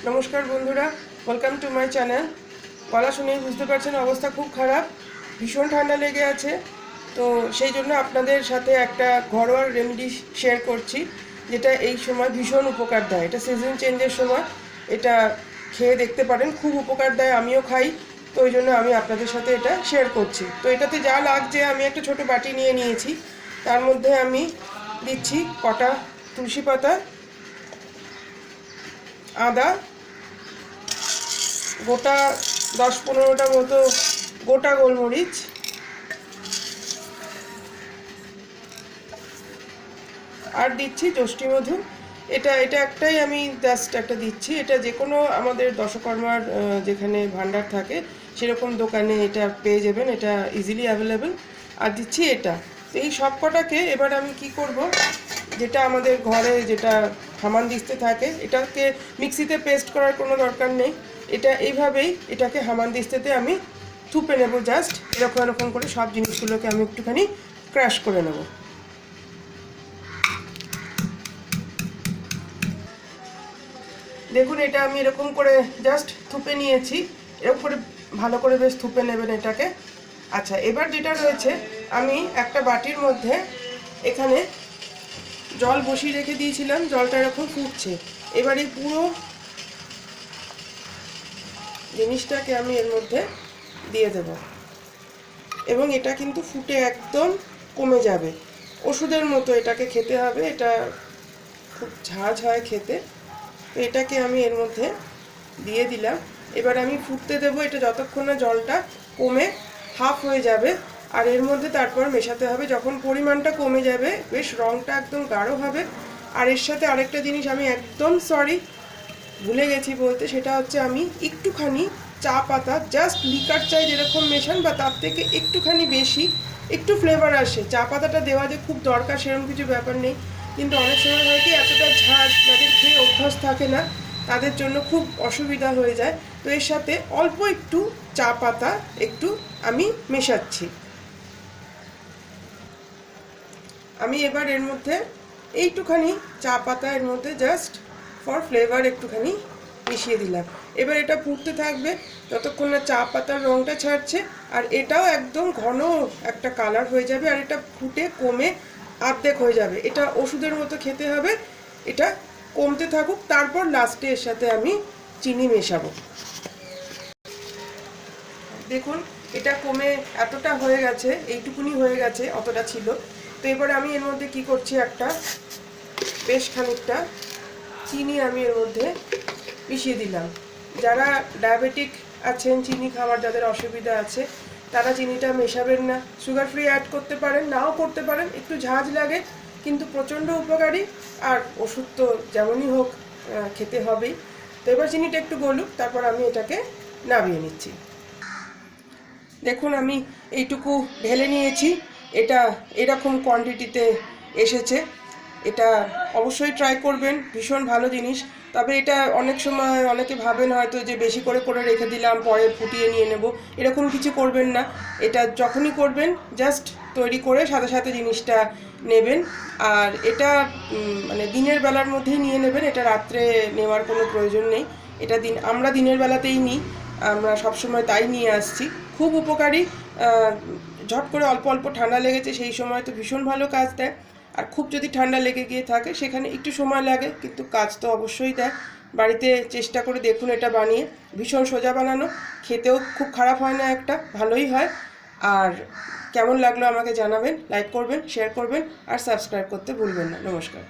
নমস্কার বন্ধুরা, welcome to my channel. গলা শুনেই বুঝতে পারছেন অবস্থা খুব খারাপ, ভীষণ ঠান্ডা লেগে আছে। তো সেই জন্য আপনাদের সাথে একটা ঘরোয়া রেমেডি শেয়ার করছি, যেটা এই সময় ভীষণ উপকার দেয়। এটা সিজন চেঞ্জের সময় এটা খেয়ে দেখতে পারেন, খুব উপকার দেয়, আমিও খাই। তো ওই জন্য আমি আপনাদের সাথে এটা শেয়ার করছি। তো এটাতে যা লাগছে, আমি একটা ছোট বাটি নিয়ে নিয়েছি। তার মধ্যে আমি দিচ্ছি কটা তুলসী পাতা, আদা, গোটা 10-15টা মতো গোটা গোলমরিচ, আর দিচ্ছি যষ্টি মধু। এটা এটা একটাই আমি জাস্ট একটা দিচ্ছি। এটা যে কোনো আমাদের দশকর্মার যেখানে ভান্ডার থাকে সেরকম দোকানে এটা পেয়ে যাবেন, এটা ইজিলি অ্যাভেলেবেল। আর দিচ্ছি এটা। তো এই সব কটাকে এবার আমি কি করব, যেটা আমাদের ঘরে যেটা হামানদিস্তে থাকে, এটাকে মিক্সিতে পেস্ট করার কোনো দরকার নেই। এটা এইভাবেই এটাকে হামানদিস্তেতে আমি থুপে নেব। জাস্ট এরকম এরকম করে সব জিনিসগুলোকে আমি একটুখানি ক্রাশ করে নেব। দেখুন, এটা আমি এরকম করে জাস্ট থুপে নিয়েছি। এরকম করে ভালো করে বেশ থুপে নেবেন এটাকে। আচ্ছা, এবার যেটা রয়েছে, আমি একটা বাটির মধ্যে এখানে জল বসিয়ে রেখে দিয়েছিলাম, জলটা এরকম ফুটছে। এবার এই পুরো জিনিসটাকে আমি এর মধ্যে দিয়ে দেব, এবং এটা কিন্তু ফুটে একদম কমে যাবে। ওষুধের মতো এটাকে খেতে হবে, এটা খুব ঝাঁঝ হয় খেতে। তো এটাকে আমি এর মধ্যে দিয়ে দিলাম। এবার আমি ফুটতে দেবো এটা যতক্ষণ না জলটা কমে হাফ হয়ে যাবে। আর এর মধ্যে তারপর মেশাতে হবে, যখন পরিমাণটা কমে যাবে, বেশ রঙটা একদম গাঢ় হবে। আর এর সাথে আরেকটা জিনিস আমি একদম ভুলে গেছি বলতে, সেটা হচ্ছে আমি একটুখানি চা পাতা, জাস্ট লিকার চাই যেরকম মেশান বা তার থেকে একটুখানি বেশি, একটু ফ্লেভার আসে। চা পাতাটা দেওয়া যে খুব দরকার সেরকম কিছু ব্যাপার নেই, কিন্তু অনেক সময় হয় কি, এতটা ঝাঁজ যাদের খেয়ে অভ্যাস থাকে না তাদের জন্য খুব অসুবিধা হয়ে যায়। তো এর সাথে অল্প একটু চা পাতা একটু আমি মেশাচ্ছি। আমি এবার এর মধ্যে এইটুখানি চা পাতা এর মধ্যে জাস্ট ফর ফ্লেভার একটুখানি মিশিয়ে দিলাম। এবার এটা ফুটতে থাকবে যতক্ষণ না চা পাতার রঙটা ছাড়ছে, আর এটাও একদম ঘন একটা কালার হয়ে যাবে, আর এটা ফুটে কমে অর্ধেক হয়ে যাবে। এটা ওষুধের মতো খেতে হবে। এটা কমতে থাকুক, তারপর লাস্টে এর সাথে আমি চিনি মেশাবো। দেখুন, এটা কমে এতটা হয়ে গেছে, এইটুকুনি হয়ে গেছে, অতটা ছিল। তো এবারে আমি এর মধ্যে কি করছি, একটা বেশ খানিকটা চিনি আমি এর মধ্যে মিশিয়ে দিলাম। যারা ডায়াবেটিক আছেন, চিনি খাওয়ার যাদের অসুবিধা আছে, তারা চিনিটা মেশাবেন না। সুগার ফ্রি অ্যাড করতে পারেন, নাও করতে পারেন, একটু ঝাঁঝ লাগে কিন্তু প্রচণ্ড উপকারী। আর ওষুধ তো যেমনই হোক খেতে হবেই। তো এবার চিনিটা একটু গলুক, তারপর আমি এটাকে নামিয়ে নিচ্ছি। দেখুন, আমি এইটুকু ঢেলে নিয়েছি। এটা এরকম কোয়ান্টিটিতে এসেছে। এটা অবশ্যই ট্রাই করবেন, ভীষণ ভালো জিনিস। তবে এটা অনেক সময় অনেকে ভাবেন হয়তো যে বেশি করে করে রেখে দিলাম, পরে ফুটিয়ে নিয়ে নেব, এরকম কিছু করবেন না। এটা যখনই করবেন জাস্ট তৈরি করে সাথে সাথে জিনিসটা নেবেন। আর এটা মানে দিনের বেলার মধ্যেই নিয়ে নেবেন, এটা রাত্রে নেওয়ার কোনো প্রয়োজন নেই। এটা আমরা দিনের বেলাতেই নিই, আমরা সবসময় তাই নিয়ে আসছি। খুব উপকারী। ঝট করে অল্প অল্প ঠান্ডা লেগেছে সেই সময় তো ভীষণ ভালো কাজ দেয়। আর খুব যদি ঠান্ডা লেগে গিয়ে থাকে সেখানে একটু সময় লাগে, কিন্তু কাজ তো অবশ্যই দেয়। বাড়িতে চেষ্টা করে দেখুন এটা বানিয়ে, ভীষণ সোজা বানানো, খেতেও খুব খারাপ হয় না, একটা ভালোই হয়। আর কেমন লাগলো আমাকে জানাবেন, লাইক করবেন, শেয়ার করবেন, আর সাবস্ক্রাইব করতে ভুলবেন না। নমস্কার।